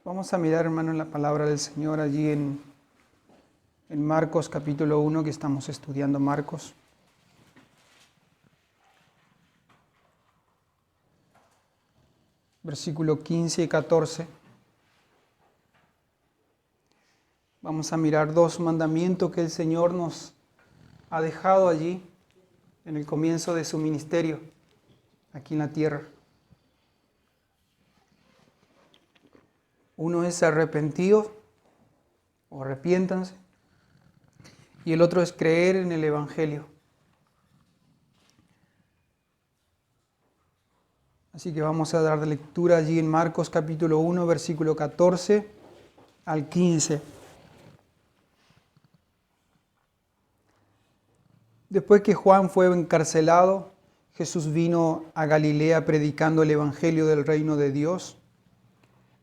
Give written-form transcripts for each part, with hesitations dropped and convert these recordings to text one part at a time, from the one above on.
Vamos a mirar, hermano, en la palabra del Señor allí en Marcos capítulo 1, que estamos estudiando Marcos. Versículo 15 y 14. Vamos a mirar dos mandamientos que el Señor nos ha dejado allí en el comienzo de su ministerio, aquí en la tierra. Uno es arrepentidos o arrepiéntanse, y el otro es creer en el Evangelio. Así que vamos a dar lectura allí en Marcos capítulo 1, versículo 14 al 15. Después que Juan fue encarcelado, Jesús vino a Galilea predicando el Evangelio del reino de Dios.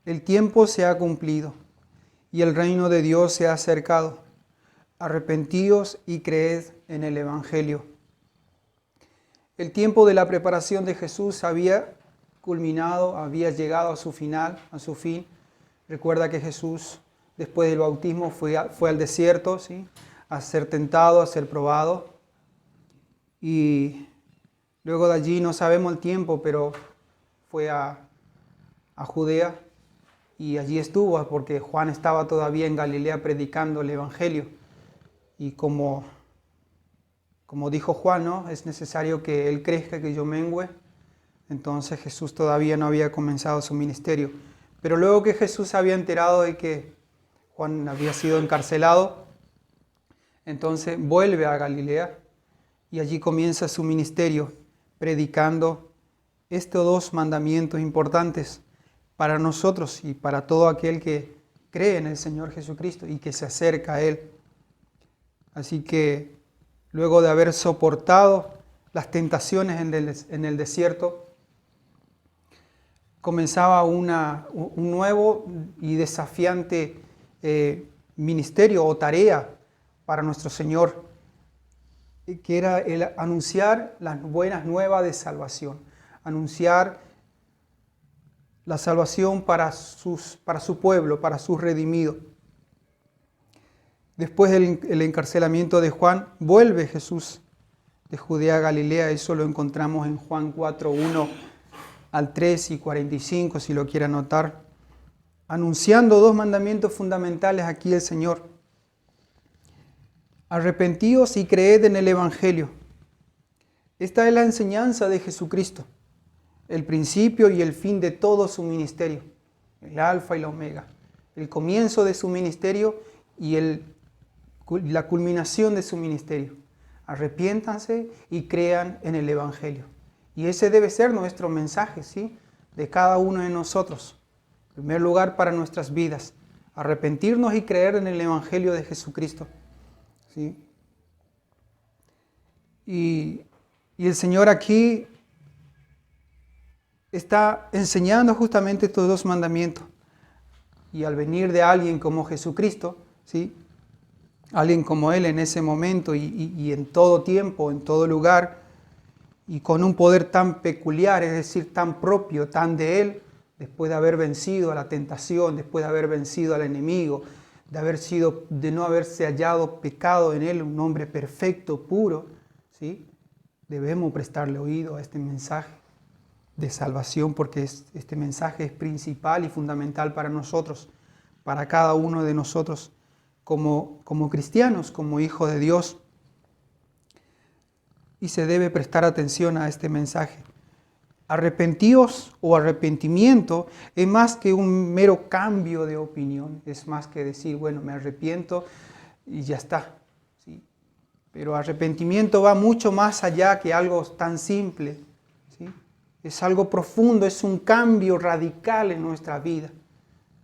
El tiempo se ha cumplido y el reino de Dios se ha acercado. Arrepentíos y creed en el Evangelio. El tiempo de la preparación de Jesús había culminado, había llegado a su final, a su fin. Recuerda que Jesús, después del bautismo, fue al desierto, ¿sí?, a ser tentado, a ser probado. Y luego de allí, no sabemos el tiempo, pero fue a Judea. Y allí estuvo, porque Juan estaba todavía en Galilea predicando el Evangelio. Y como dijo Juan, ¿no?, es necesario que Él crezca, que yo mengüe. Entonces Jesús todavía no había comenzado su ministerio. Pero luego que Jesús se había enterado de que Juan había sido encarcelado, entonces vuelve a Galilea y allí comienza su ministerio, predicando estos dos mandamientos importantes para nosotros y para todo aquel que cree en el Señor Jesucristo y que se acerca a Él. Así que luego de haber soportado las tentaciones en el desierto, comenzaba un nuevo y desafiante ministerio o tarea para nuestro Señor, que era el anunciar las buenas nuevas de salvación, anunciar la salvación para su pueblo, para sus redimidos. Después del encarcelamiento de Juan, vuelve Jesús de Judea a Galilea. Eso lo encontramos en Juan 4, 1 al 3 y 45, si lo quiere anotar. Anunciando dos mandamientos fundamentales aquí el Señor. Arrepentíos y creed en el Evangelio. Esta es la enseñanza de Jesucristo, el principio y el fin de todo su ministerio, el alfa y la omega, el comienzo de su ministerio y la culminación de su ministerio. Arrepiéntanse y crean en el Evangelio. Y ese debe ser nuestro mensaje, ¿sí?, de cada uno de nosotros. En primer lugar, para nuestras vidas, arrepentirnos y creer en el Evangelio de Jesucristo, ¿sí? Y el Señor aquí está enseñando justamente estos dos mandamientos. Y al venir de alguien como Jesucristo, ¿sí?, alguien como Él en ese momento y en todo tiempo, en todo lugar, y con un poder tan peculiar, es decir, tan propio, tan de Él, después de haber vencido a la tentación, después de haber vencido al enemigo, de no haberse hallado pecado en Él, un hombre perfecto, puro, ¿sí?, debemos prestarle oído a este mensaje de salvación, porque este mensaje es principal y fundamental para nosotros, para cada uno de nosotros como cristianos, como hijos de Dios. Y se debe prestar atención a este mensaje. Arrepentíos o arrepentimiento es más que un mero cambio de opinión, es más que decir, bueno, me arrepiento y ya está, ¿sí? Pero arrepentimiento va mucho más allá que algo tan simple, ¿sí? Es algo profundo, es un cambio radical en nuestra vida,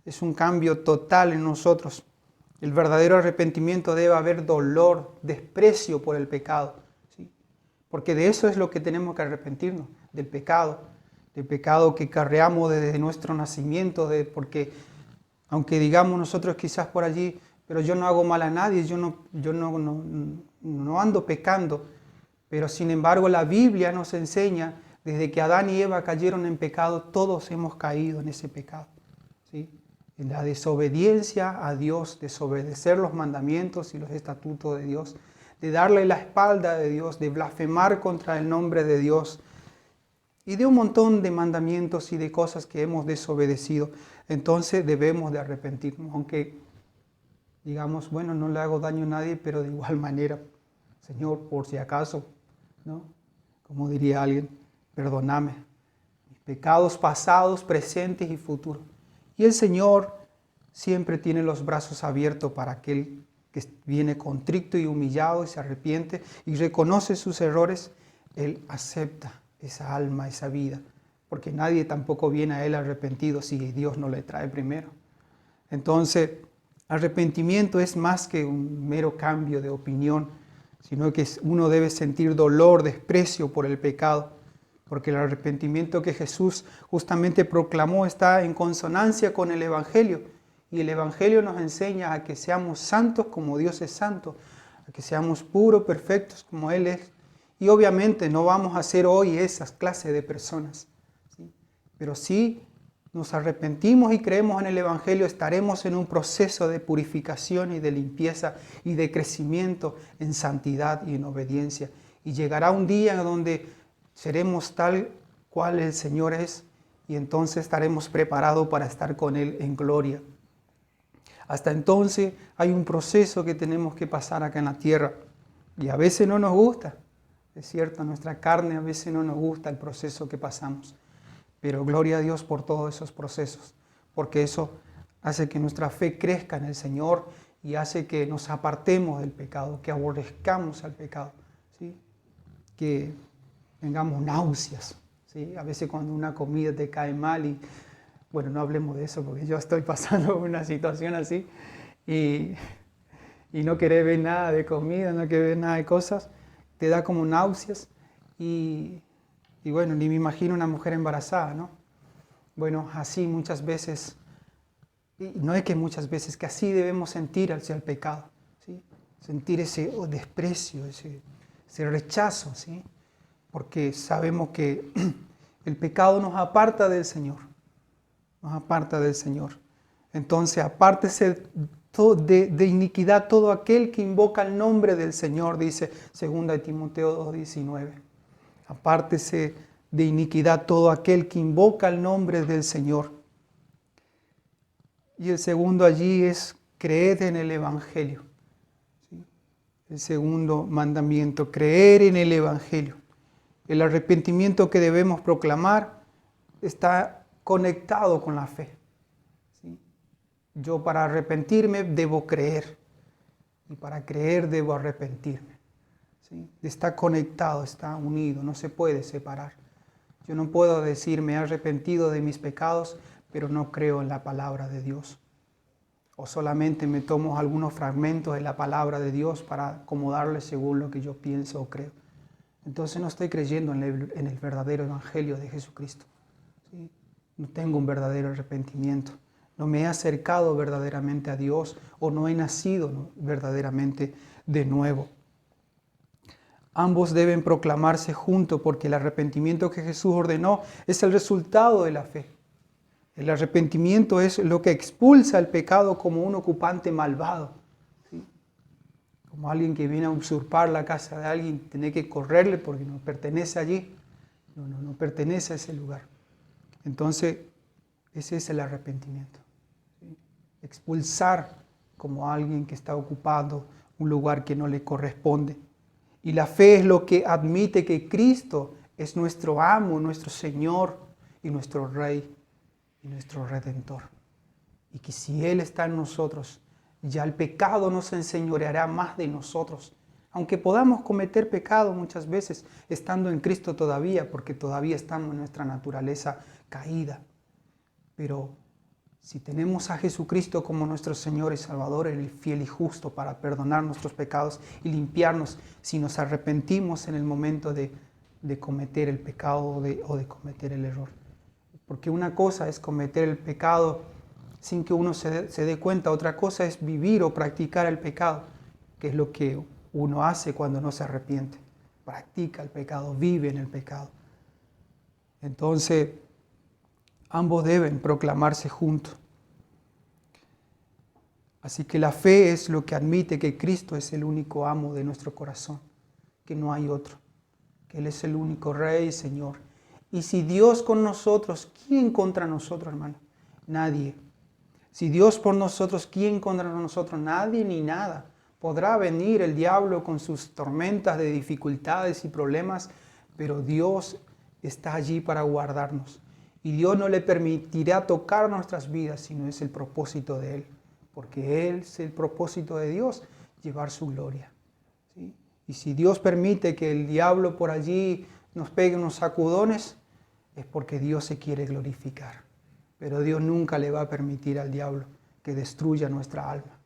es un cambio total en nosotros. El verdadero arrepentimiento debe haber dolor, desprecio por el pecado, ¿sí? Porque de eso es lo que tenemos que arrepentirnos, del pecado que carreamos desde nuestro nacimiento, porque aunque digamos nosotros quizás por allí, pero yo no hago mal a nadie, yo no ando pecando, pero sin embargo la Biblia nos enseña, desde que Adán y Eva cayeron en pecado, todos hemos caído en ese pecado, ¿sí? en la desobediencia a Dios, desobedecer los mandamientos y los estatutos de Dios, de darle la espalda a Dios, de blasfemar contra el nombre de Dios y de un montón de mandamientos y de cosas que hemos desobedecido. Entonces debemos de arrepentirnos, aunque digamos, bueno, no le hago daño a nadie, pero de igual manera, Señor, por si acaso, ¿no? Como diría alguien, perdóname mis pecados pasados, presentes y futuros. Y el Señor siempre tiene los brazos abiertos para aquel que viene contrito y humillado y se arrepiente y reconoce sus errores. Él acepta esa alma, esa vida, porque nadie tampoco viene a Él arrepentido si Dios no le trae primero. Entonces, arrepentimiento es más que un mero cambio de opinión, sino que uno debe sentir dolor, desprecio por el pecado, porque el arrepentimiento que Jesús justamente proclamó está en consonancia con el Evangelio, y el Evangelio nos enseña a que seamos santos como Dios es santo, a que seamos puros, perfectos como Él es, y obviamente no vamos a ser hoy esas clases de personas, ¿sí? Pero sí nos arrepentimos y creemos en el Evangelio, estaremos en un proceso de purificación y de limpieza y de crecimiento en santidad y en obediencia. Y llegará un día en donde seremos tal cual el Señor es y entonces estaremos preparados para estar con Él en gloria. Hasta entonces hay un proceso que tenemos que pasar acá en la tierra y a veces no nos gusta. Es cierto, nuestra carne a veces no nos gusta el proceso que pasamos. Pero gloria a Dios por todos esos procesos, porque eso hace que nuestra fe crezca en el Señor y hace que nos apartemos del pecado, que aborrezcamos al pecado, ¿sí? Que tengamos náuseas, ¿sí? A veces cuando una comida te cae mal y, bueno, no hablemos de eso porque yo estoy pasando una situación así y no querer ver nada de comida, no querer ver nada de cosas, te da como náuseas y bueno, ni me imagino una mujer embarazada, ¿no? Bueno, así muchas veces, y no es que muchas veces, que así debemos sentir hacia el pecado, ¿sí? Sentir ese desprecio, ese rechazo, ¿sí? Porque sabemos que el pecado nos aparta del Señor, nos aparta del Señor. Entonces, apártese de iniquidad todo aquel que invoca el nombre del Señor, dice 2 Timoteo 2:19. Apártese de iniquidad todo aquel que invoca el nombre del Señor. Y el segundo allí es creed en el Evangelio. ¿Sí? El segundo mandamiento, creer en el Evangelio. El arrepentimiento que debemos proclamar está conectado con la fe. ¿Sí? Yo para arrepentirme debo creer y para creer debo arrepentirme. ¿Sí? Está conectado, está unido, no se puede separar. Yo no puedo decir me he arrepentido de mis pecados, pero no creo en la palabra de Dios. O solamente me tomo algunos fragmentos de la palabra de Dios para acomodarle según lo que yo pienso o creo. Entonces no estoy creyendo en el verdadero evangelio de Jesucristo. ¿Sí? No tengo un verdadero arrepentimiento. No me he acercado verdaderamente a Dios o no he nacido verdaderamente de nuevo. Ambos deben proclamarse juntos porque el arrepentimiento que Jesús ordenó es el resultado de la fe. El arrepentimiento es lo que expulsa el pecado como un ocupante malvado, ¿sí? Como alguien que viene a usurpar la casa de alguien, tiene que correrle porque no pertenece allí, no pertenece a ese lugar. Entonces, ese es el arrepentimiento, ¿sí? Expulsar como alguien que está ocupando un lugar que no le corresponde. Y la fe es lo que admite que Cristo es nuestro amo, nuestro Señor y nuestro Rey y nuestro Redentor. Y que si Él está en nosotros, ya el pecado no se enseñoreará más de nosotros. Aunque podamos cometer pecado muchas veces estando en Cristo todavía, porque todavía estamos en nuestra naturaleza caída. Pero si tenemos a Jesucristo como nuestro Señor y Salvador, Él es fiel y justo para perdonar nuestros pecados y limpiarnos si nos arrepentimos en el momento de cometer el pecado o de cometer el error. Porque una cosa es cometer el pecado sin que uno se dé cuenta, otra cosa es vivir o practicar el pecado, que es lo que uno hace cuando no se arrepiente. Practica el pecado, vive en el pecado. Entonces, ambos deben proclamarse juntos. Así que la fe es lo que admite que Cristo es el único amo de nuestro corazón, que no hay otro, que Él es el único Rey y Señor. Y si Dios con nosotros, ¿quién contra nosotros, hermano? Nadie. Si Dios por nosotros, ¿quién contra nosotros? Nadie ni nada. Podrá venir el diablo con sus tormentas de dificultades y problemas, pero Dios está allí para guardarnos. Y Dios no le permitirá tocar nuestras vidas si no es el propósito de Él. Porque Él es el propósito de Dios, llevar su gloria. ¿Sí? Y si Dios permite que el diablo por allí nos pegue unos sacudones, es porque Dios se quiere glorificar. Pero Dios nunca le va a permitir al diablo que destruya nuestra alma,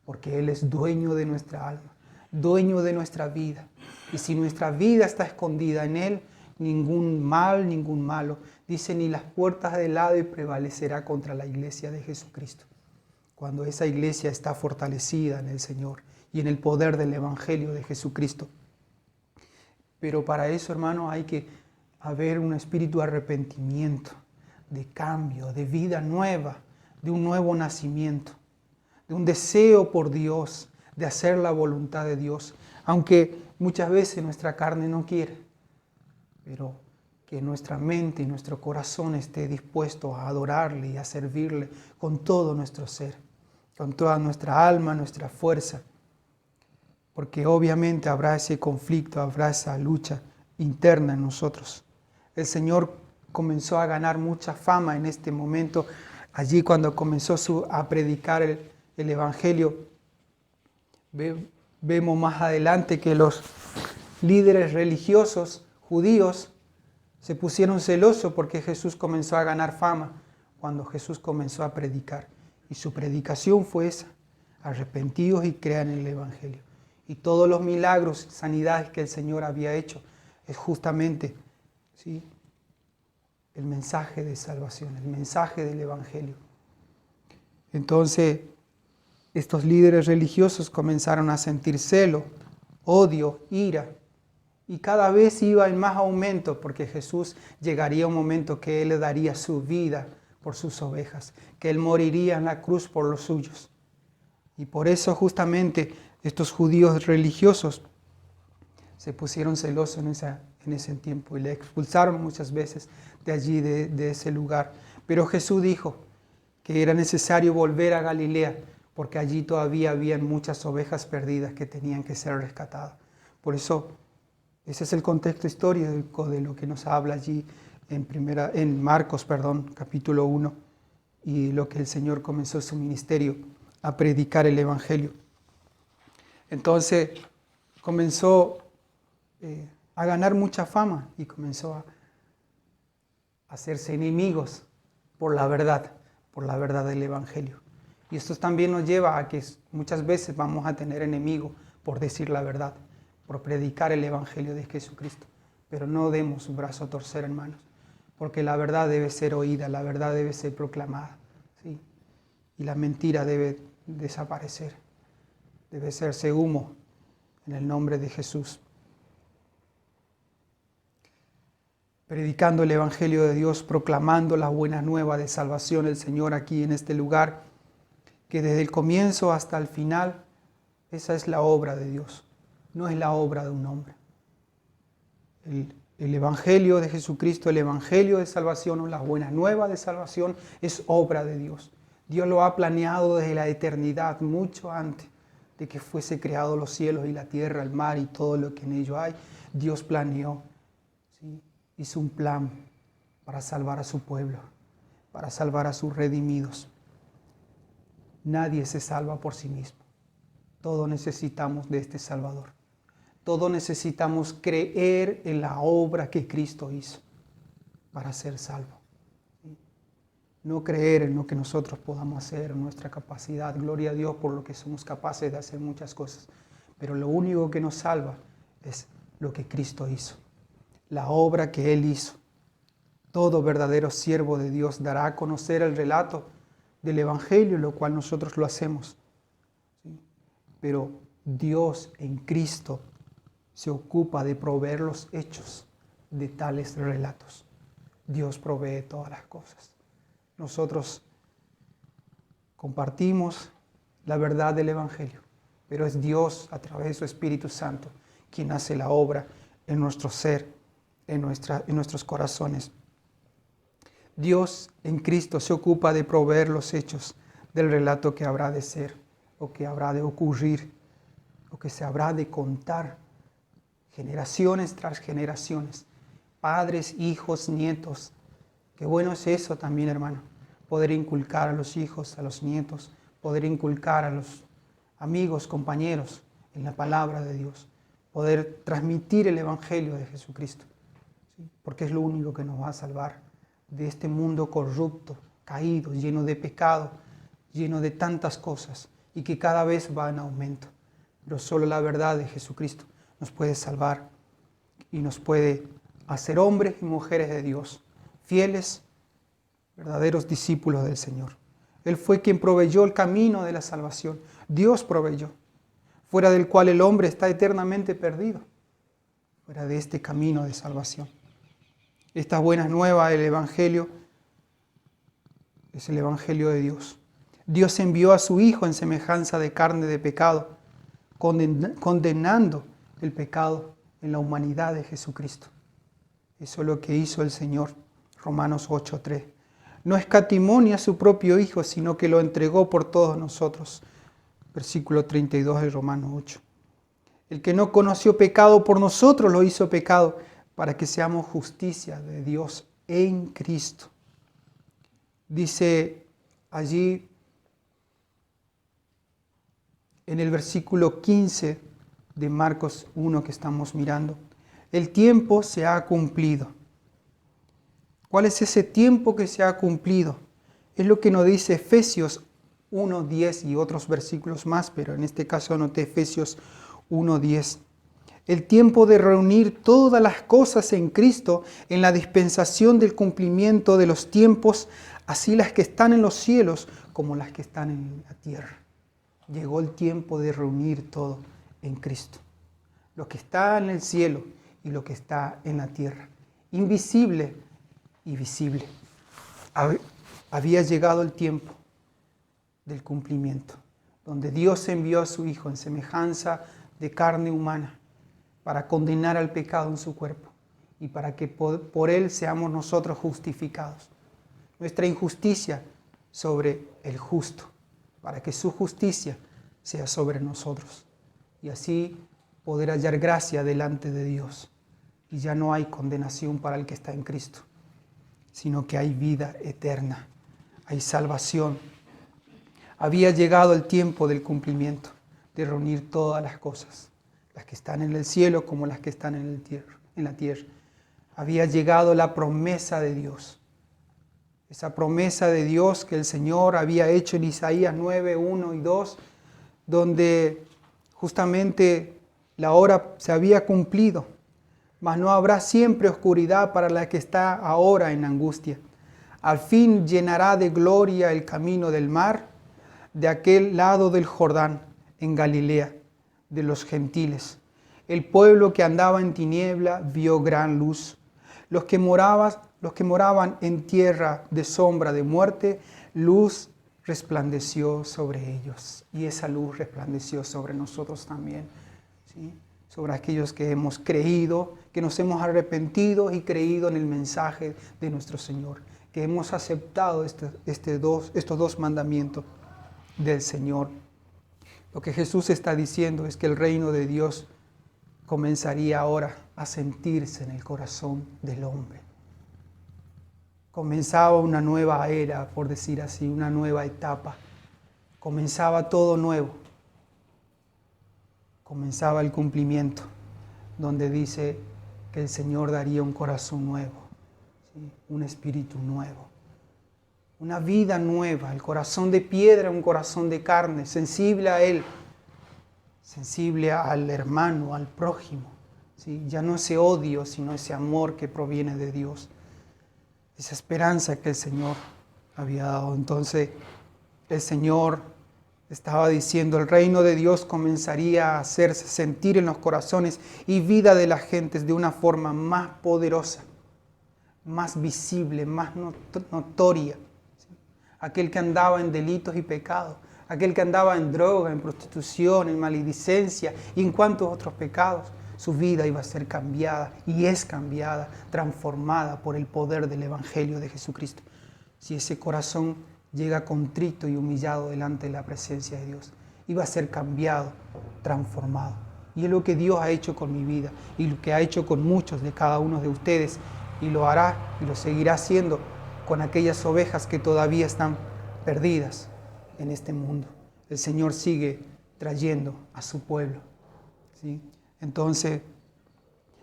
porque Él es dueño de nuestra alma, dueño de nuestra vida. Y si nuestra vida está escondida en Él, ningún mal, ningún malo, dice, ni las puertas del Hades prevalecerá contra la iglesia de Jesucristo. Cuando esa iglesia está fortalecida en el Señor y en el poder del Evangelio de Jesucristo. Pero para eso, hermano, hay que haber un espíritu de arrepentimiento, de cambio, de vida nueva, de un nuevo nacimiento, de un deseo por Dios, de hacer la voluntad de Dios, aunque muchas veces nuestra carne no quiere, pero que nuestra mente y nuestro corazón esté dispuesto a adorarle y a servirle con todo nuestro ser, con toda nuestra alma, nuestra fuerza, porque obviamente habrá ese conflicto, habrá esa lucha interna en nosotros. El Señor comenzó a ganar mucha fama en este momento, allí cuando comenzó a predicar el Evangelio. Vemos más adelante que los líderes religiosos judíos se pusieron celosos porque Jesús comenzó a ganar fama cuando Jesús comenzó a predicar. Y su predicación fue esa: arrepentíos y crean en el Evangelio. Y todos los milagros, sanidades que el Señor había hecho, es justamente, ¿sí?, el mensaje de salvación, el mensaje del Evangelio. Entonces, estos líderes religiosos comenzaron a sentir celo, odio, ira, y cada vez iba en más aumento, porque Jesús llegaría un momento que Él le daría su vida por sus ovejas, que Él moriría en la cruz por los suyos. Y por eso justamente estos judíos religiosos se pusieron celosos en ese tiempo y le expulsaron muchas veces de allí, de ese lugar. Pero Jesús dijo que era necesario volver a Galilea, porque allí todavía habían muchas ovejas perdidas que tenían que ser rescatadas. Por eso, ese es el contexto histórico de lo que nos habla allí en Marcos, capítulo 1, y lo que el Señor comenzó su ministerio a predicar el Evangelio. Entonces comenzó a ganar mucha fama y comenzó a hacerse enemigos por la verdad del Evangelio. Y esto también nos lleva a que muchas veces vamos a tener enemigos por decir la verdad, por predicar el Evangelio de Jesucristo. Pero no demos un brazo a torcer, hermanos, porque la verdad debe ser oída, la verdad debe ser proclamada, ¿sí? Y la mentira debe desaparecer, debe hacerse humo en el nombre de Jesús. Predicando el Evangelio de Dios, proclamando la buena nueva de salvación, el Señor aquí en este lugar, que desde el comienzo hasta el final, esa es la obra de Dios, no es la obra de un hombre. El Evangelio de Jesucristo, el Evangelio de salvación o la buena nueva de salvación es obra de Dios. Dios lo ha planeado desde la eternidad, mucho antes de que fuese creado los cielos y la tierra, el mar y todo lo que en ello hay. Dios planeó, ¿sí? Hizo un plan para salvar a su pueblo, para salvar a sus redimidos. Nadie se salva por sí mismo. Todos necesitamos de este Salvador. Todos necesitamos creer en la obra que Cristo hizo para ser salvos. No creer en lo que nosotros podamos hacer, en nuestra capacidad. Gloria a Dios por lo que somos capaces de hacer muchas cosas. Pero lo único que nos salva es lo que Cristo hizo, la obra que Él hizo. Todo verdadero siervo de Dios dará a conocer el relato del Evangelio, lo cual nosotros lo hacemos. ¿Sí? Pero Dios en Cristo se ocupa de proveer los hechos de tales relatos. Dios provee todas las cosas. Nosotros compartimos la verdad del Evangelio, pero es Dios a través de su Espíritu Santo quien hace la obra en nuestro ser, en nuestros corazones. Dios en Cristo se ocupa de proveer los hechos del relato que habrá de ser, o que habrá de ocurrir, o que se habrá de contar generaciones tras generaciones, padres, hijos, nietos. Qué bueno es eso también, hermano, poder inculcar a los hijos, a los nietos, poder inculcar a los amigos, compañeros en la palabra de Dios, poder transmitir el Evangelio de Jesucristo, ¿sí? Porque es lo único que nos va a salvar de este mundo corrupto, caído, lleno de pecado, lleno de tantas cosas y que cada vez va en aumento. Pero solo la verdad de Jesucristo nos puede salvar y nos puede hacer hombres y mujeres de Dios, fieles, verdaderos discípulos del Señor. Él fue quien proveyó el camino de la salvación. Dios proveyó, fuera del cual el hombre está eternamente perdido, fuera de este camino de salvación. Esta buena nueva, el Evangelio, es el Evangelio de Dios. Dios envió a su Hijo en semejanza de carne de pecado, condenando el pecado en la humanidad de Jesucristo. Eso es lo que hizo el Señor. Romanos 8:3. No escatimó ni a su propio Hijo, sino que lo entregó por todos nosotros. Versículo 32 de Romanos 8. El que no conoció pecado por nosotros lo hizo pecado, para que seamos justicia de Dios en Cristo. Dice allí en el versículo 15 de Marcos 1 que estamos mirando, el tiempo se ha cumplido. ¿Cuál es ese tiempo que se ha cumplido? Es lo que nos dice Efesios 1:10 y otros versículos más, pero en este caso anoté Efesios 1:10. El tiempo de reunir todas las cosas en Cristo en la dispensación del cumplimiento de los tiempos, así las que están en los cielos como las que están en la tierra. Llegó el tiempo de reunir todo en Cristo. Lo que está en el cielo y lo que está en la tierra. Invisible y visible. Había llegado el tiempo del cumplimiento, donde Dios envió a su Hijo en semejanza de carne humana para condenar al pecado en su cuerpo y para que por Él seamos nosotros justificados. Nuestra injusticia sobre el justo, para que su justicia sea sobre nosotros y así poder hallar gracia delante de Dios. Y ya no hay condenación para el que está en Cristo, sino que hay vida eterna, hay salvación. Había llegado el tiempo del cumplimiento, de reunir todas las cosas, las que están en el cielo como las que están en la tierra. Había llegado la promesa de Dios. Esa promesa de Dios que el Señor había hecho en Isaías 9, 1 y 2, donde justamente la hora se había cumplido, mas no habrá siempre oscuridad para la que está ahora en angustia. Al fin llenará de gloria el camino del mar, de aquel lado del Jordán, en Galilea, de los gentiles. El pueblo que andaba en tiniebla vio gran luz. Los que moraban en tierra de sombra de muerte, luz resplandeció sobre ellos. Y esa luz resplandeció sobre nosotros también, ¿sí? Sobre aquellos que hemos creído, que nos hemos arrepentido y creído en el mensaje de nuestro Señor, que hemos aceptado estos dos mandamientos del Señor. Lo que Jesús está diciendo es que el reino de Dios comenzaría ahora a sentirse en el corazón del hombre. Comenzaba una nueva era, por decir así, una nueva etapa. Comenzaba todo nuevo. Comenzaba el cumplimiento, donde dice que el Señor daría un corazón nuevo, ¿sí? Un espíritu nuevo, una vida nueva, el corazón de piedra, un corazón de carne, sensible a Él, sensible al hermano, al prójimo, ¿sí? Ya no ese odio, sino ese amor que proviene de Dios, esa esperanza que el Señor había dado. Entonces el Señor estaba diciendo, el reino de Dios comenzaría a hacerse sentir en los corazones y vida de las gentes de una forma más poderosa, más visible, más notoria. ¿Sí? Aquel que andaba en delitos y pecados, aquel que andaba en droga, en prostitución, en maledicencia y en cuantos otros pecados, su vida iba a ser cambiada y es cambiada, transformada por el poder del Evangelio de Jesucristo. Si ese corazón llega contrito y humillado delante de la presencia de Dios, iba a ser cambiado, transformado. Y es lo que Dios ha hecho con mi vida y lo que ha hecho con muchos de cada uno de ustedes, y lo hará y lo seguirá haciendo con aquellas ovejas que todavía están perdidas en este mundo. El Señor sigue trayendo a su pueblo, ¿sí? Entonces,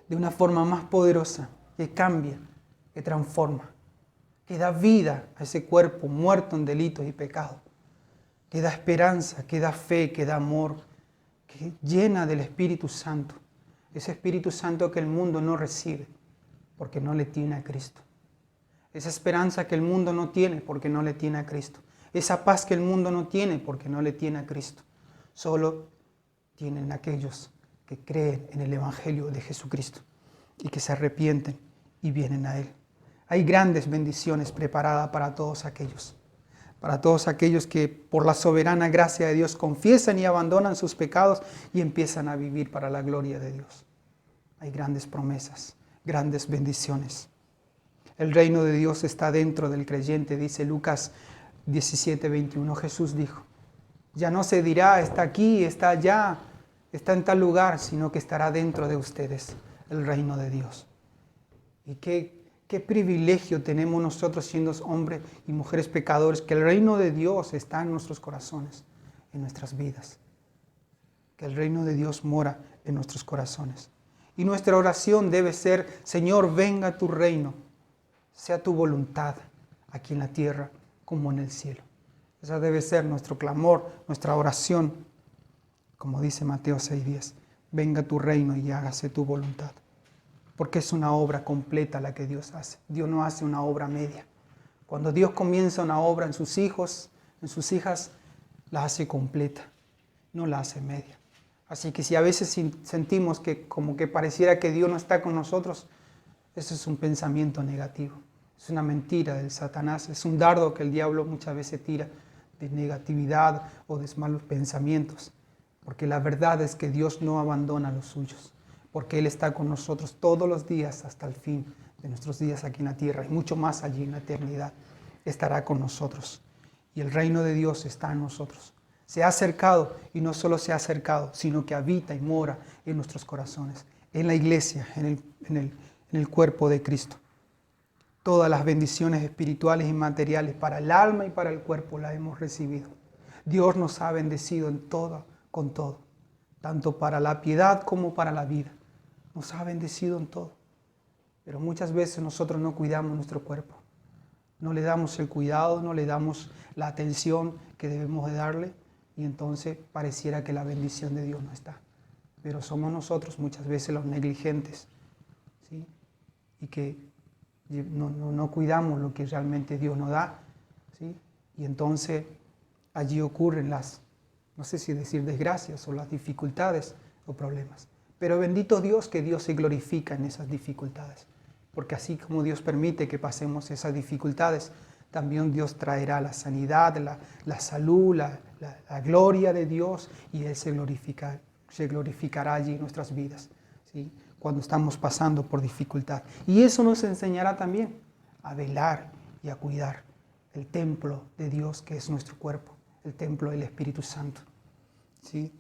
de una forma más poderosa, que cambia, que transforma, que da vida a ese cuerpo muerto en delitos y pecados, que da esperanza, que da fe, que da amor, que llena del Espíritu Santo, ese Espíritu Santo que el mundo no recibe porque no le tiene a Cristo. Esa esperanza que el mundo no tiene porque no le tiene a Cristo. Esa paz que el mundo no tiene porque no le tiene a Cristo. Solo tienen aquellos que creen en el Evangelio de Jesucristo y que se arrepienten y vienen a Él. Hay grandes bendiciones preparadas para todos aquellos que por la soberana gracia de Dios confiesan y abandonan sus pecados y empiezan a vivir para la gloria de Dios. Hay grandes promesas, grandes bendiciones. El reino de Dios está dentro del creyente, dice Lucas 17:21. Jesús dijo, ya no se dirá, está aquí, está allá, está en tal lugar, sino que estará dentro de ustedes el reino de Dios. Y qué privilegio tenemos nosotros siendo hombres y mujeres pecadores, que el reino de Dios está en nuestros corazones, en nuestras vidas. Que el reino de Dios mora en nuestros corazones. Y nuestra oración debe ser, Señor, venga tu reino, sea tu voluntad aquí en la tierra como en el cielo. Esa debe ser nuestro clamor, nuestra oración, como dice Mateo 6:10. Venga tu reino y hágase tu voluntad. Porque es una obra completa la que Dios hace. Dios no hace una obra media. Cuando Dios comienza una obra en sus hijos, en sus hijas, la hace completa, no la hace media. Así que si a veces sentimos que como que pareciera que Dios no está con nosotros, eso es un pensamiento negativo. Es una mentira del Satanás, es un dardo que el diablo muchas veces tira de negatividad o de malos pensamientos. Porque la verdad es que Dios no abandona a los suyos, porque Él está con nosotros todos los días hasta el fin de nuestros días aquí en la tierra y mucho más allí en la eternidad estará con nosotros. Y el reino de Dios está en nosotros. Se ha acercado y no solo se ha acercado, sino que habita y mora en nuestros corazones, en la iglesia, en el cuerpo de Cristo. Todas las bendiciones espirituales y materiales para el alma y para el cuerpo las hemos recibido. Dios nos ha bendecido en todo, con todo, tanto para la piedad como para la vida. Nos ha bendecido en todo. Pero muchas veces nosotros no cuidamos nuestro cuerpo. No le damos el cuidado, no le damos la atención que debemos de darle y entonces pareciera que la bendición de Dios no está. Pero somos nosotros muchas veces los negligentes, ¿sí? Y que no cuidamos lo que realmente Dios nos da, ¿sí? Y entonces allí ocurren las, no sé si decir desgracias o las dificultades o problemas. Pero bendito Dios que Dios se glorifica en esas dificultades. Porque así como Dios permite que pasemos esas dificultades, también Dios traerá la sanidad, la salud, la gloria de Dios y Él se glorificará allí en nuestras vidas, ¿sí? Cuando estamos pasando por dificultad. Y eso nos enseñará también a velar y a cuidar el templo de Dios que es nuestro cuerpo, el templo del Espíritu Santo, ¿sí?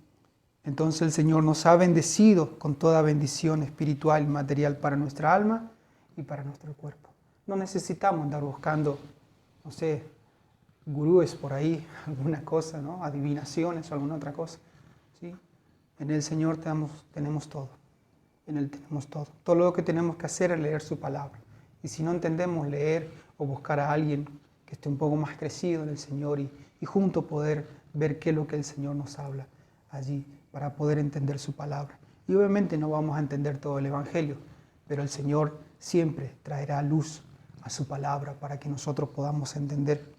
Entonces el Señor nos ha bendecido con toda bendición espiritual y material para nuestra alma y para nuestro cuerpo. No necesitamos andar buscando, no sé, gurúes por ahí, alguna cosa, ¿no? Adivinaciones o alguna otra cosa, ¿sí? En el Señor tenemos todo. En Él tenemos todo. Todo lo que tenemos que hacer es leer su palabra. Y si no entendemos leer o buscar a alguien que esté un poco más crecido en el Señor y junto poder ver qué es lo que el Señor nos habla allí para poder entender su palabra. Y obviamente no vamos a entender todo el Evangelio, pero el Señor siempre traerá luz a su palabra para que nosotros podamos entender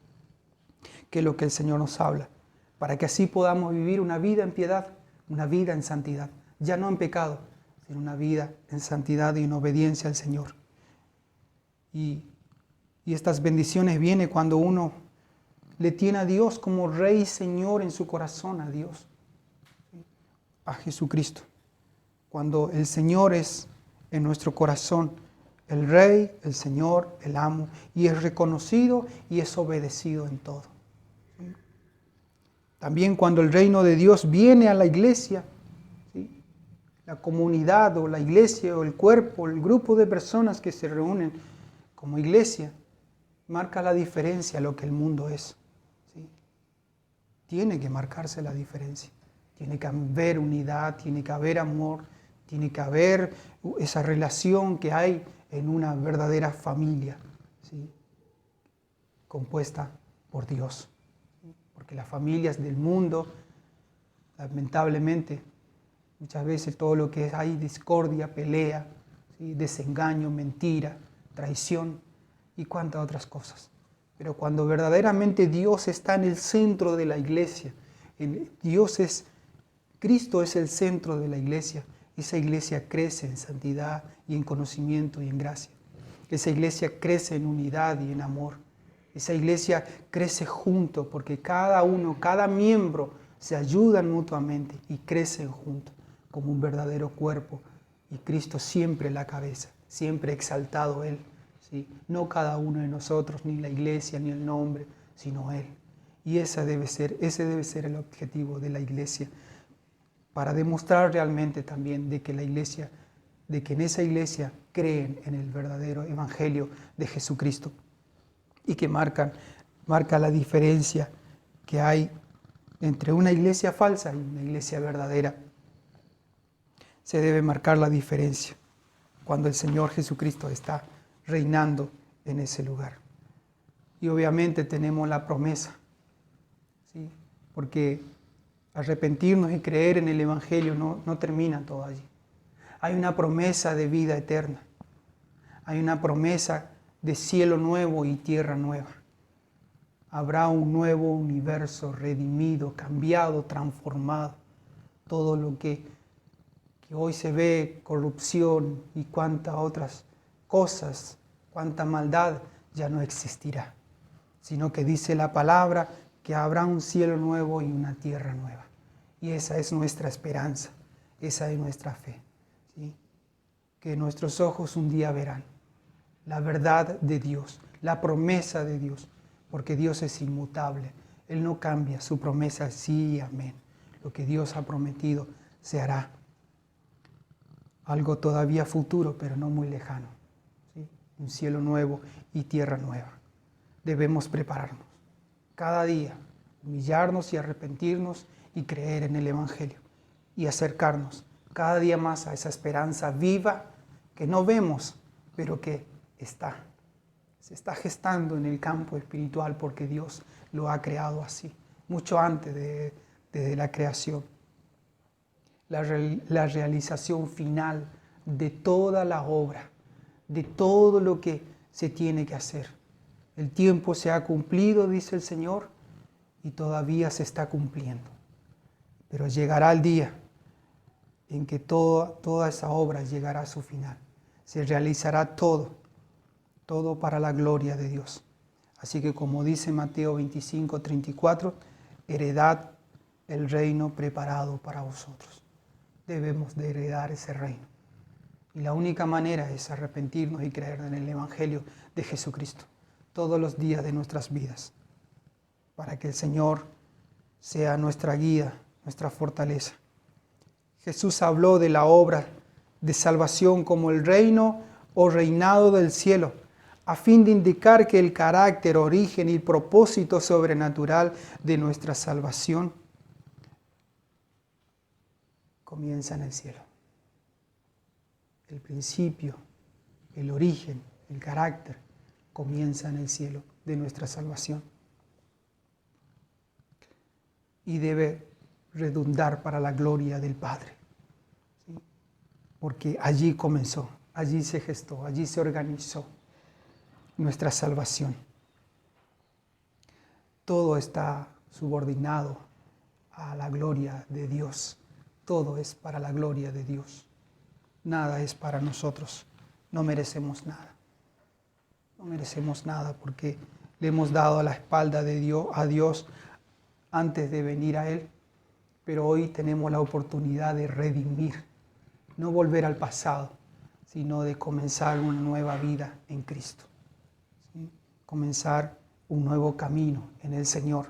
qué es lo que el Señor nos habla, para que así podamos vivir una vida en piedad, una vida en santidad, ya no en pecado, sino una vida en santidad y en obediencia al Señor. Y estas bendiciones vienen cuando uno le tiene a Dios como Rey y Señor en su corazón, a Dios, a Jesucristo. Cuando el Señor es en nuestro corazón, el Rey, el Señor, el amo, y es reconocido y es obedecido en todo. También cuando el reino de Dios viene a la iglesia, ¿sí? La comunidad o la iglesia o el cuerpo, el grupo de personas que se reúnen como iglesia, marca la diferencia a lo que el mundo es. ¿Sí? Tiene que marcarse la diferencia. Tiene que haber unidad, tiene que haber amor, tiene que haber esa relación que hay en una verdadera familia, ¿sí? Compuesta por Dios. Porque las familias del mundo, lamentablemente, muchas veces todo lo que hay discordia, pelea, ¿sí? Desengaño, mentira, traición y cuantas otras cosas. Pero cuando verdaderamente Dios está en el centro de la iglesia, Cristo es el centro de la iglesia, esa iglesia crece en santidad y en conocimiento y en gracia. Esa iglesia crece en unidad y en amor. Esa iglesia crece junto porque cada miembro se ayudan mutuamente y crecen juntos como un verdadero cuerpo. Y Cristo siempre la cabeza, siempre exaltado Él. ¿Sí? No cada uno de nosotros, ni la iglesia, ni el nombre, sino Él. Y ese debe ser el objetivo de la iglesia, para demostrar realmente también de que en esa iglesia creen en el verdadero evangelio de Jesucristo y que marca la diferencia que hay entre una iglesia falsa y una iglesia verdadera. Se debe marcar la diferencia cuando el Señor Jesucristo está reinando en ese lugar. Y obviamente tenemos la promesa, ¿sí? Porque arrepentirnos y creer en el Evangelio no termina todo allí. Hay una promesa de vida eterna. Hay una promesa de cielo nuevo y tierra nueva. Habrá un nuevo universo redimido, cambiado, transformado. Todo lo que hoy se ve, corrupción y cuantas otras cosas, cuánta maldad, ya no existirá. Sino que dice la palabra que habrá un cielo nuevo y una tierra nueva. Y esa es nuestra esperanza, esa es nuestra fe, ¿sí? Que nuestros ojos un día verán la verdad de Dios, la promesa de Dios, porque Dios es inmutable. Él no cambia, su promesa es sí y amén. Lo que Dios ha prometido se hará. Algo todavía futuro, pero no muy lejano, ¿sí? Un cielo nuevo y tierra nueva. Debemos prepararnos cada día, humillarnos y arrepentirnos y creer en el Evangelio y acercarnos cada día más a esa esperanza viva que no vemos, pero que se está gestando en el campo espiritual porque Dios lo ha creado así, mucho antes de la creación. La realización final de toda la obra, de todo lo que se tiene que hacer. El tiempo se ha cumplido, dice el Señor, y todavía se está cumpliendo. Pero llegará el día en que toda esa obra llegará a su final. Se realizará todo para la gloria de Dios. Así que como dice Mateo 25:34, heredad el reino preparado para vosotros. Debemos de heredar ese reino. Y la única manera es arrepentirnos y creer en el Evangelio de Jesucristo todos los días de nuestras vidas, para que el Señor sea nuestra guía, nuestra fortaleza. Jesús habló de la obra de salvación como el reino o reinado del cielo, a fin de indicar que el carácter, origen y propósito sobrenatural de nuestra salvación comienza en el cielo. El principio, el origen, el carácter comienza en el cielo de nuestra salvación. Y debe redundar para la gloria del Padre, ¿sí? Porque allí comenzó, allí se gestó, allí se organizó nuestra salvación. Todo está subordinado a la gloria de Dios. Todo es para la gloria de Dios. Nada es para nosotros. No merecemos nada. No merecemos nada porque le hemos dado la espalda a Dios antes de venir a Él, pero hoy tenemos la oportunidad de redimir, no volver al pasado, sino de comenzar una nueva vida en Cristo. ¿Sí? Comenzar un nuevo camino en el Señor.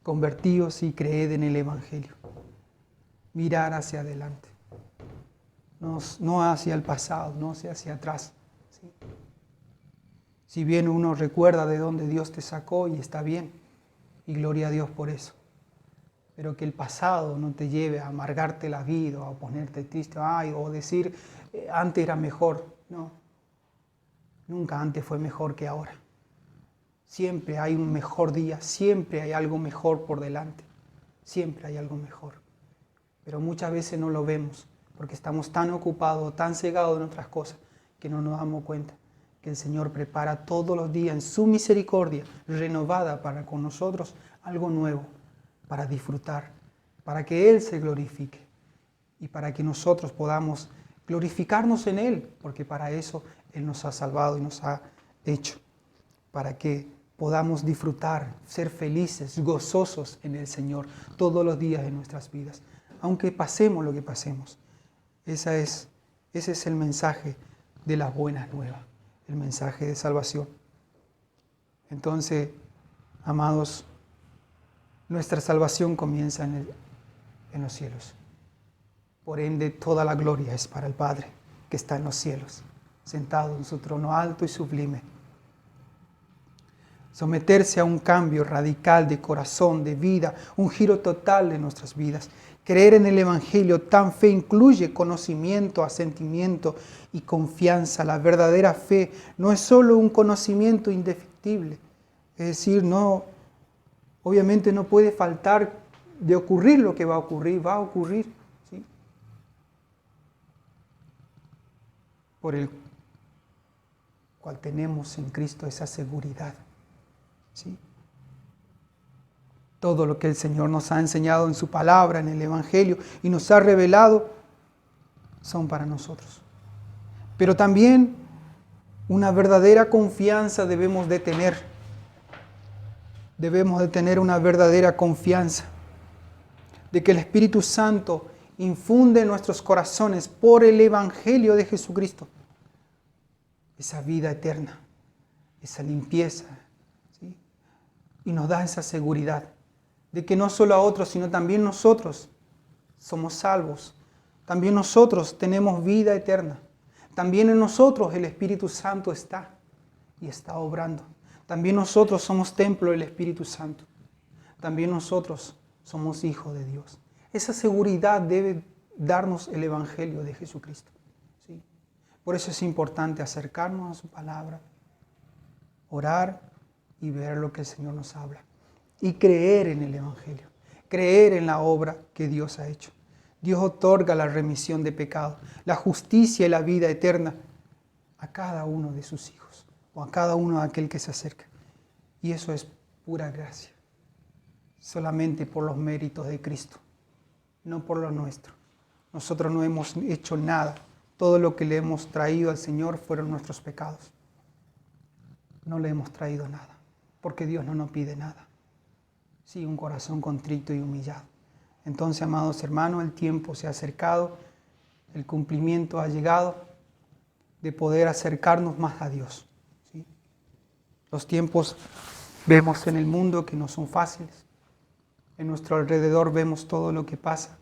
Convertíos y creed en el Evangelio. Mirar hacia adelante. No hacia el pasado, no hacia atrás. ¿Sí? Si bien uno recuerda de dónde Dios te sacó y está bien, y gloria a Dios por eso, pero que el pasado no te lleve a amargarte la vida o a ponerte triste, o decir, antes era mejor. No, nunca antes fue mejor que ahora. Siempre hay un mejor día, siempre hay algo mejor por delante, siempre hay algo mejor. Pero muchas veces no lo vemos porque estamos tan ocupados, tan cegados en otras cosas que no nos damos cuenta que el Señor prepara todos los días en su misericordia renovada para con nosotros algo nuevo para disfrutar, para que Él se glorifique y para que nosotros podamos glorificarnos en Él, porque para eso Él nos ha salvado y nos ha hecho, para que podamos disfrutar, ser felices, gozosos en el Señor todos los días de nuestras vidas, aunque pasemos lo que pasemos. Ese es el mensaje de las buenas nuevas, el mensaje de salvación. Entonces, amados, nuestra salvación comienza en los cielos. Por ende, toda la gloria es para el Padre que está en los cielos, sentado en su trono alto y sublime. Someterse a un cambio radical de corazón, de vida, un giro total de nuestras vidas. Creer en el Evangelio, tan fe incluye conocimiento, asentimiento y confianza. La verdadera fe no es solo un conocimiento indefectible. Es decir, obviamente no puede faltar de ocurrir lo que va a ocurrir. ¿Sí? Por el cual tenemos en Cristo esa seguridad. ¿Sí? Todo lo que el Señor nos ha enseñado en su palabra, en el Evangelio, y nos ha revelado, son para nosotros. Pero también una verdadera confianza debemos de tener. Debemos de tener una verdadera confianza de que el Espíritu Santo infunde en nuestros corazones por el Evangelio de Jesucristo esa vida eterna, esa limpieza, ¿sí? Y nos da esa seguridad de que no solo a otros, sino también nosotros somos salvos. También nosotros tenemos vida eterna. También en nosotros el Espíritu Santo está y está obrando. También nosotros somos templo del Espíritu Santo. También nosotros somos hijos de Dios. Esa seguridad debe darnos el Evangelio de Jesucristo. ¿Sí? Por eso es importante acercarnos a su palabra, orar y ver lo que el Señor nos habla. Y creer en el Evangelio, creer en la obra que Dios ha hecho. Dios otorga la remisión de pecados, la justicia y la vida eterna a cada uno de sus hijos o a cada uno de aquel que se acerca. Y eso es pura gracia, solamente por los méritos de Cristo, no por lo nuestro. Nosotros no hemos hecho nada. Todo lo que le hemos traído al Señor fueron nuestros pecados. No le hemos traído nada, porque Dios no nos pide nada. Sí, un corazón contrito y humillado. Entonces, amados hermanos, el tiempo se ha acercado, el cumplimiento ha llegado de poder acercarnos más a Dios. ¿Sí? Los tiempos vemos en el mundo que no son fáciles. En nuestro alrededor vemos todo lo que pasa.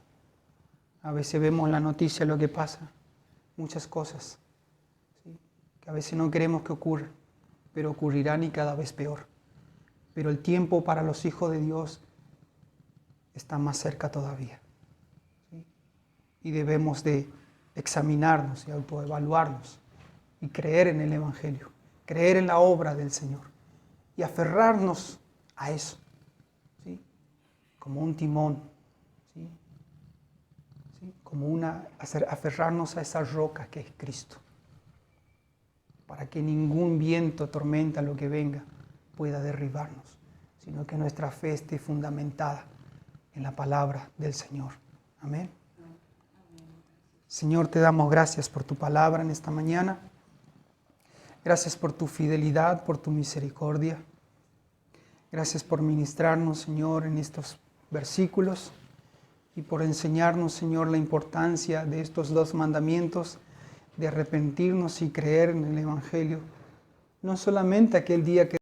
A veces vemos en la noticia lo que pasa, muchas cosas, ¿sí? Que a veces no queremos que ocurran, pero ocurrirán y cada vez peor. Pero el tiempo para los hijos de Dios está más cerca todavía. ¿Sí? Y debemos de examinarnos y autoevaluarnos y creer en el Evangelio, creer en la obra del Señor y aferrarnos a eso, ¿sí? Como un timón, ¿sí? ¿Sí? Como aferrarnos a esa roca que es Cristo, para que ningún viento, tormenta, lo que venga, pueda derribarnos, sino que nuestra fe esté fundamentada en la palabra del Señor. Amén. Señor, te damos gracias por tu palabra en esta mañana. Gracias por tu fidelidad, por tu misericordia. Gracias por ministrarnos, Señor, en estos versículos y por enseñarnos, Señor, la importancia de estos 2 mandamientos, de arrepentirnos y creer en el Evangelio. No solamente aquel día que